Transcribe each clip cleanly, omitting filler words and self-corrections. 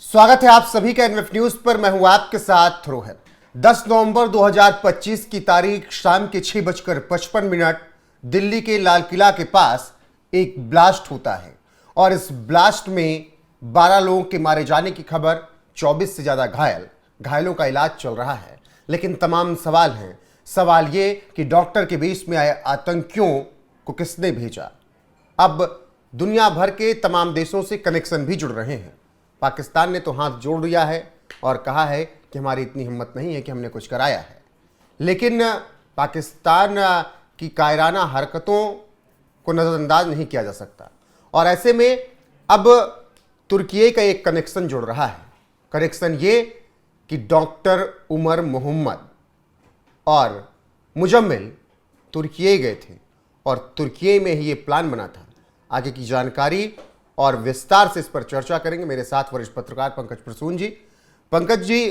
स्वागत है आप सभी का एनएफ न्यूज पर। मैं हूं आपके साथ रोहित। 10 नवंबर 2025 की तारीख शाम के 6:55 दिल्ली के लाल किला के पास एक ब्लास्ट होता है और इस ब्लास्ट में 12 लोगों के मारे जाने की खबर, 24 से ज्यादा घायलों का इलाज चल रहा है। लेकिन तमाम सवाल हैं। सवाल ये कि डॉक्टर के बीच में आए आतंकियों को किसने भेजा। अब दुनिया भर के तमाम देशों से कनेक्शन भी जुड़ रहे हैं। पाकिस्तान ने तो हाथ जोड़ दिया है और कहा है कि हमारी इतनी हिम्मत नहीं है कि हमने कुछ कराया है। लेकिन पाकिस्तान की कायराना हरकतों को नज़रअंदाज नहीं किया जा सकता और ऐसे में अब तुर्की का एक कनेक्शन जुड़ रहा है। कनेक्शन ये कि डॉक्टर उमर मोहम्मद और मुजम्मिल तुर्की गए थे और तुर्की में ही ये प्लान बना था। आगे की जानकारी और विस्तार से इस पर चर्चा करेंगे। मेरे साथ वरिष्ठ पत्रकार पंकज प्रसून जी। पंकज जी,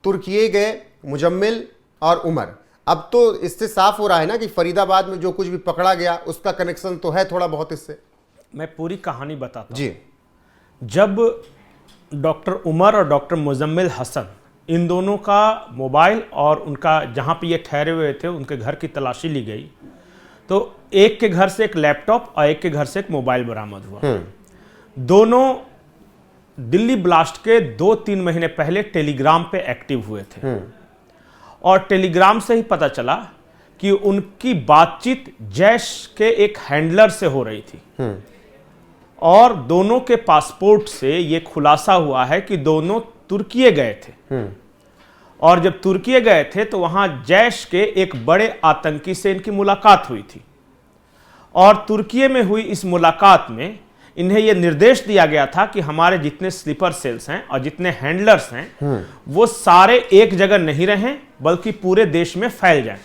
तुर्की गए मुजम्मिल और उमर, अब तो इससे साफ हो रहा है ना कि फरीदाबाद में जो कुछ भी पकड़ा गया उसका कनेक्शन तो है थोड़ा बहुत इससे। मैं पूरी कहानी बताता हूं। जी, जब डॉक्टर उमर और डॉक्टर मुजम्मिल हसन, इन दोनों का मोबाइल और उनका जहां पे ये ठहरे हुए थे उनके घर की तलाशी ली गई तो एक के घर से एक लैपटॉप और एक के घर से एक मोबाइल बरामद हुआ। दोनों दिल्ली ब्लास्ट के 2-3 महीने पहले टेलीग्राम पे एक्टिव हुए थे और टेलीग्राम से ही पता चला कि उनकी बातचीत जैश के एक हैंडलर से हो रही थी और दोनों के पासपोर्ट से यह खुलासा हुआ है कि दोनों तुर्की गए थे और जब तुर्की गए थे तो वहां जैश के एक बड़े आतंकी से इनकी मुलाकात हुई थी और तुर्की में हुई इस मुलाकात में इन्हें यह निर्देश दिया गया था कि हमारे जितने स्लीपर सेल्स हैं और जितने हैंडलर्स हैं वो सारे एक जगह नहीं रहें बल्कि पूरे देश में फैल जाएं।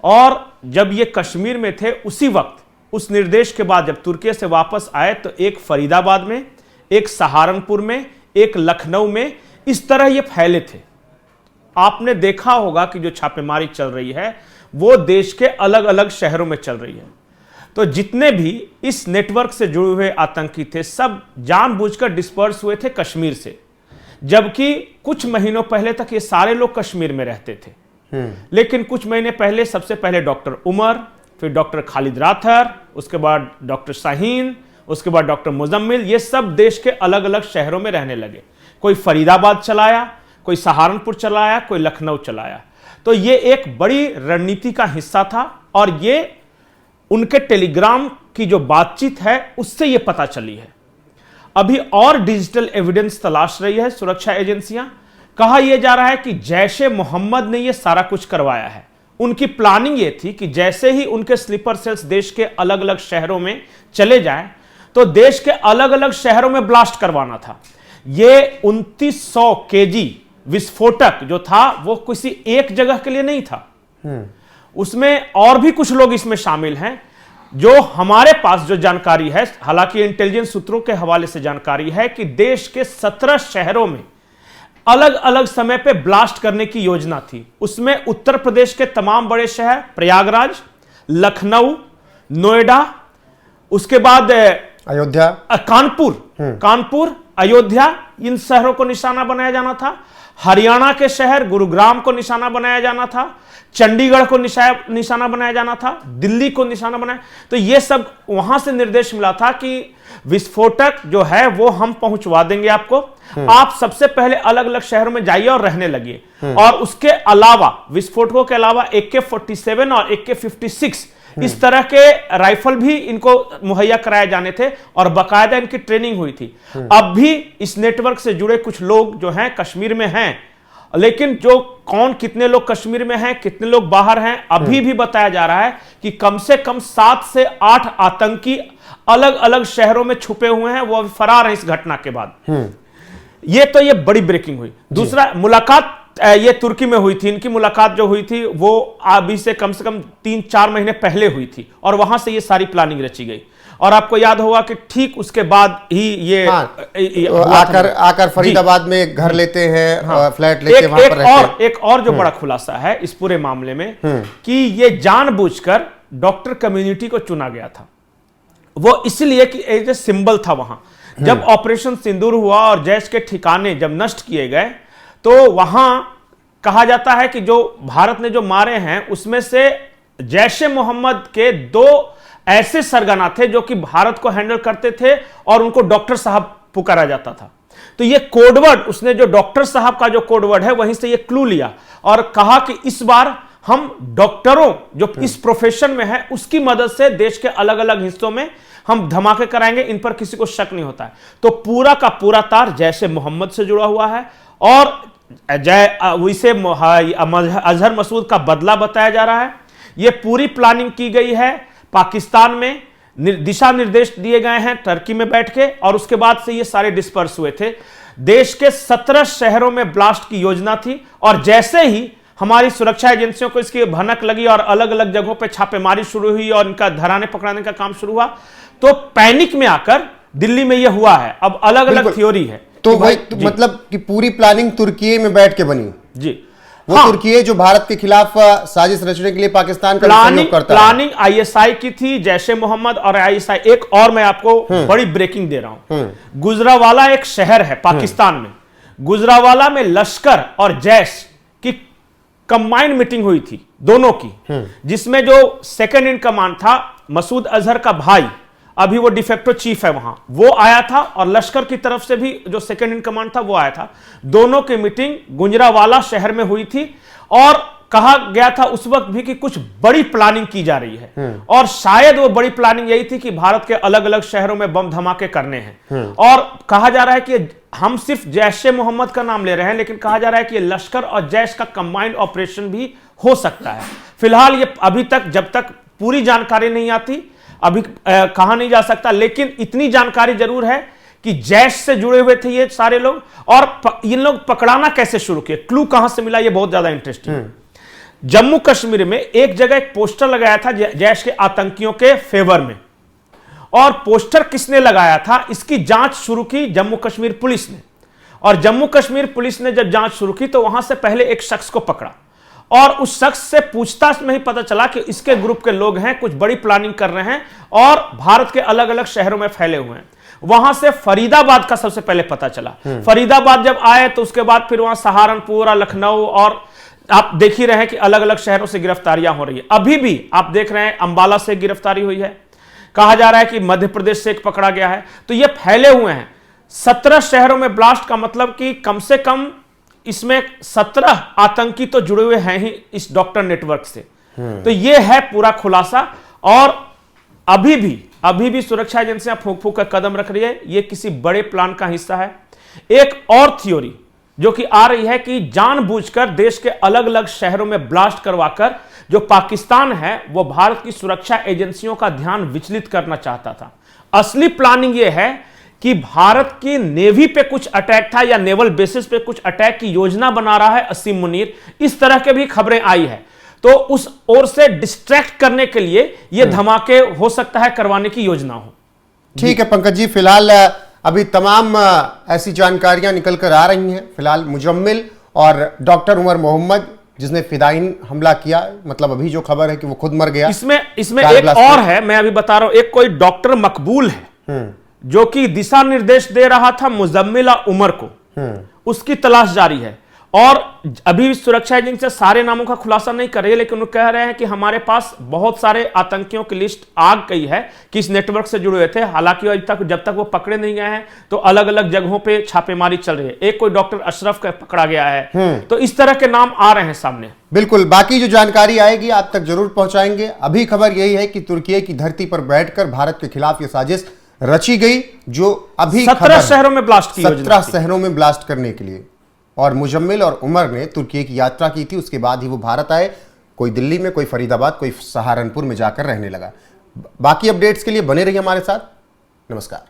और जब ये कश्मीर में थे उसी वक्त उस निर्देश के बाद जब तुर्की से वापस आए तो एक फरीदाबाद में, एक सहारनपुर में, एक लखनऊ में, इस तरह ये फैले थे। आपने देखा होगा कि जो छापेमारी चल रही है वो देश के अलग अलग शहरों में चल रही है। तो जितने भी इस नेटवर्क से जुड़े हुए आतंकी थे सब जानबूझकर डिस्पर्स हुए थे कश्मीर से, जबकि कुछ महीनों पहले तक ये सारे लोग कश्मीर में रहते थे। लेकिन कुछ महीने पहले सबसे पहले डॉक्टर उमर, फिर डॉक्टर खालिद राथर, उसके बाद डॉक्टर शाहीन, उसके बाद डॉक्टर मुजम्मिल, ये सब देश के अलग अलग शहरों में रहने लगे। कोई फरीदाबाद चलाया, कोई सहारनपुर चलाया, कोई लखनऊ चलाया। तो ये एक बड़ी रणनीति का हिस्सा था और ये उनके टेलीग्राम की जो बातचीत है उससे ये पता चली है। अभी और डिजिटल एविडेंस तलाश रही है सुरक्षा एजेंसियां। कहा यह जा रहा है कि जैश-ए मोहम्मद ने यह सारा कुछ करवाया है। उनकी प्लानिंग ये थी कि जैसे ही उनके स्लीपर सेल्स देश के अलग अलग शहरों में चले जाएं तो देश के अलग अलग शहरों में ब्लास्ट करवाना था। ये 2900 केजी विस्फोटक जो था वो किसी एक जगह के लिए नहीं था, उसमें और भी कुछ लोग इसमें शामिल हैं। जो हमारे पास जो जानकारी है, हालांकि इंटेलिजेंस सूत्रों के हवाले से जानकारी है कि देश के 17 शहरों में अलग अलग समय पे ब्लास्ट करने की योजना थी। उसमें उत्तर प्रदेश के तमाम बड़े शहर, प्रयागराज, लखनऊ, नोएडा, उसके बाद अयोध्या, कानपुर, अयोध्या, इन शहरों को निशाना बनाया जाना था। हरियाणा के शहर गुरुग्राम को निशाना बनाया जाना था, चंडीगढ़ को निशाना बनाया जाना था, दिल्ली को निशाना बनाया। तो ये सब वहां से निर्देश मिला था कि विस्फोटक जो है वो हम पहुंचवा देंगे आपको, आप सबसे पहले अलग अलग शहरों में जाइए और रहने लगिए। और उसके अलावा विस्फोटकों के अलावा AK-47 और AK-56 इस तरह के राइफल भी इनको मुहैया कराए जाने थे और बाकायदा इनकी ट्रेनिंग हुई थी। अब भी इस नेटवर्क से जुड़े कुछ लोग जो हैं कश्मीर में हैं, लेकिन जो कौन कितने लोग कश्मीर में हैं, कितने लोग बाहर हैं, अभी भी बताया जा रहा है कि कम से कम 7 से 8 आतंकी अलग अलग शहरों में छुपे हुए हैं, वो अभी फरार हैं इस घटना के बाद। ये बड़ी ब्रेकिंग हुई। दूसरा, मुलाकात ये तुर्की में हुई थी। इनकी मुलाकात जो हुई थी वो अभी से कम 3-4 महीने पहले हुई थी और वहां से ये सारी प्लानिंग रची गई। और आपको याद होगा कि ठीक उसके बाद ही ये आकर फरीदाबाद में घर लेते हैं, फ्लैट लेते वहां पर रहते हैं। एक और जो बड़ा खुलासा है इस पूरे मामले में कि ये जानबूझकर डॉक्टर कम्युनिटी को चुना गया था। वो इसलिए कि एक सिंबल था वहां। जब ऑपरेशन सिंदूर हुआ और जैश के ठिकाने जब नष्ट किए गए, तो वहां कहा जाता है कि जो भारत ने जो मारे हैं उसमें से जैश-ए मोहम्मद के 2 ऐसे सरगना थे जो कि भारत को हैंडल करते थे और उनको डॉक्टर साहब पुकारा जाता था। तो ये कोडवर्ड, उसने जो डॉक्टर साहब का जो कोडवर्ड है वहीं से ये क्लू लिया और कहा कि इस बार हम डॉक्टरों जो इस प्रोफेशन में है उसकी मदद से देश के अलग अलग हिस्सों में हम धमाके कराएंगे, इन पर किसी को शक नहीं होता है। तो पूरा का पूरा तार जैश-ए मोहम्मद से जुड़ा हुआ है और इसे अजहर मसूद का बदला बताया जा रहा है। यह पूरी प्लानिंग की गई है, पाकिस्तान में दिशा निर्देश दिए गए हैं टर्की में बैठ के, और उसके बाद से ये सारे डिस्पर्स हुए थे। देश के 17 शहरों में ब्लास्ट की योजना थी और जैसे ही हमारी सुरक्षा एजेंसियों को इसकी भनक लगी और अलग अलग जगहों पे छापेमारी शुरू हुई और इनका धराने पकड़ाने का काम शुरू हुआ, तो पैनिक में आकर दिल्ली में यह हुआ है। अब अलग अलग थ्योरी है। तो वही मतलब कि पूरी प्लानिंग तुर्की में बैठ के बनी जी। वो तुर्की जो भारत के खिलाफ साजिश रचने के लिए पाकिस्तान का सहयोग करता है। प्लानिंग आईएसआई की थी, जैश-ए मोहम्मद और आईएसआई। एक और मैं आपको बड़ी ब्रेकिंग दे रहा हूं। गुजरावाला एक शहर है पाकिस्तान में, गुजरावाला में लश्कर और जैश की कंबाइंड मीटिंग हुई थी दोनों की, जिसमें जो सेकंड इन कमांड था मसूद अजहर का भाई, अभी वो डिफेक्टो चीफ है वहां, वो आया था और लश्कर की तरफ से भी जो सेकंड इन कमांड था वो आया था। दोनों की मीटिंग गुजरावाला शहर में हुई थी और कहा गया था उस वक्त भी कि कुछ बड़ी प्लानिंग की जा रही है और शायद वो बड़ी प्लानिंग यही थी कि भारत के अलग अलग शहरों में बम धमाके करने हैं। और कहा जा रहा है कि हम सिर्फ जैश-ए मोहम्मद का नाम ले रहे हैं, लेकिन कहा जा रहा है कि लश्कर और जैश का कंबाइंड ऑपरेशन भी हो सकता है। फिलहाल ये अभी तक जब तक पूरी जानकारी नहीं आती अभी कहा नहीं जा सकता, लेकिन इतनी जानकारी जरूर है कि जैश से जुड़े हुए थे ये सारे लोग। और इन लोग पकड़ाना कैसे शुरू किए, क्लू कहां से मिला, ये बहुत ज्यादा इंटरेस्टिंग। जम्मू कश्मीर में एक जगह एक पोस्टर लगाया था जैश के आतंकियों के फेवर में, और पोस्टर किसने लगाया था इसकी जांच शुरू की जम्मू कश्मीर पुलिस ने। और जम्मू कश्मीर पुलिस ने जब जांच शुरू की तो वहां से पहले एक शख्स को पकड़ा और उस शख्स से पूछताछ में ही पता चला कि इसके ग्रुप के लोग हैं, कुछ बड़ी प्लानिंग कर रहे हैं और भारत के अलग अलग शहरों में फैले हुए हैं। वहां से फरीदाबाद का सबसे पहले पता चला। फरीदाबाद जब आए तो उसके बाद फिर वहां सहारनपुर और लखनऊ, और आप देख ही रहे हैं कि अलग अलग शहरों से गिरफ्तारियां हो रही है। अभी भी आप देख रहे हैं अंबाला से गिरफ्तारी हुई है, कहा जा रहा है कि मध्य प्रदेश से एक पकड़ा गया है। तो ये फैले हुए हैं 17 शहरों में ब्लास्ट का मतलब कि कम से कम इसमें 17 आतंकी तो जुड़े हुए हैं ही इस डॉक्टर नेटवर्क से। तो ये है पूरा खुलासा। और अभी भी सुरक्षा एजेंसियां फूंक फूंक कर कदम रख रही है, ये किसी बड़े प्लान का हिस्सा है। एक और थ्योरी जो कि आ रही है कि जानबूझकर देश के अलग अलग शहरों में ब्लास्ट करवाकर जो पाकिस्तान है वो भारत की सुरक्षा एजेंसियों का ध्यान विचलित करना चाहता था। असली प्लानिंग ये है कि भारत की नेवी पे कुछ अटैक था या नेवल बेसिस पे कुछ अटैक की योजना बना रहा है असीम मुनीर, इस तरह के भी खबरें आई है। तो उस ओर से डिस्ट्रैक्ट करने के लिए यह धमाके हो सकता है करवाने की योजना हो। ठीक है पंकज जी, फिलहाल अभी तमाम ऐसी जानकारियां निकल कर आ रही हैं। फिलहाल मुजम्मिल और डॉक्टर उमर मोहम्मद जिसने फिदाइन हमला किया, मतलब अभी जो खबर है कि वो खुद मर गया। इसमें एक और है, मैं अभी बता रहा हूं, एक कोई डॉक्टर मकबूल है जो कि दिशा निर्देश दे रहा था मुजम्मिल और उमर को, उसकी तलाश जारी है। और अभी सुरक्षा एजेंसी सारे नामों का खुलासा नहीं कर रही है, लेकिन वो कह रहे हैं कि हमारे पास बहुत सारे आतंकियों की लिस्ट आ गई है कि इस नेटवर्क से जुड़े हुए थे। हालांकि जब तक वो पकड़े नहीं गए हैं तो अलग अलग जगहों पे छापेमारी चल रही है। एक कोई डॉक्टर अशरफ का पकड़ा गया है। तो इस तरह के नाम आ रहे हैं सामने। बिल्कुल, बाकी जो जानकारी आएगी आप तक जरूर पहुंचाएंगे। अभी खबर यही है कि तुर्की की धरती पर बैठकर भारत के खिलाफ यह साजिश रची गई, जो अभी 17 शहरों में ब्लास्ट की 17 शहरों में ब्लास्ट करने के लिए। और मुजम्मिल और उमर ने तुर्की की यात्रा की थी, उसके बाद ही वो भारत आए। कोई दिल्ली में, कोई फरीदाबाद, कोई सहारनपुर में जाकर रहने लगा। बाकी अपडेट्स के लिए बने रहिए हमारे साथ। नमस्कार।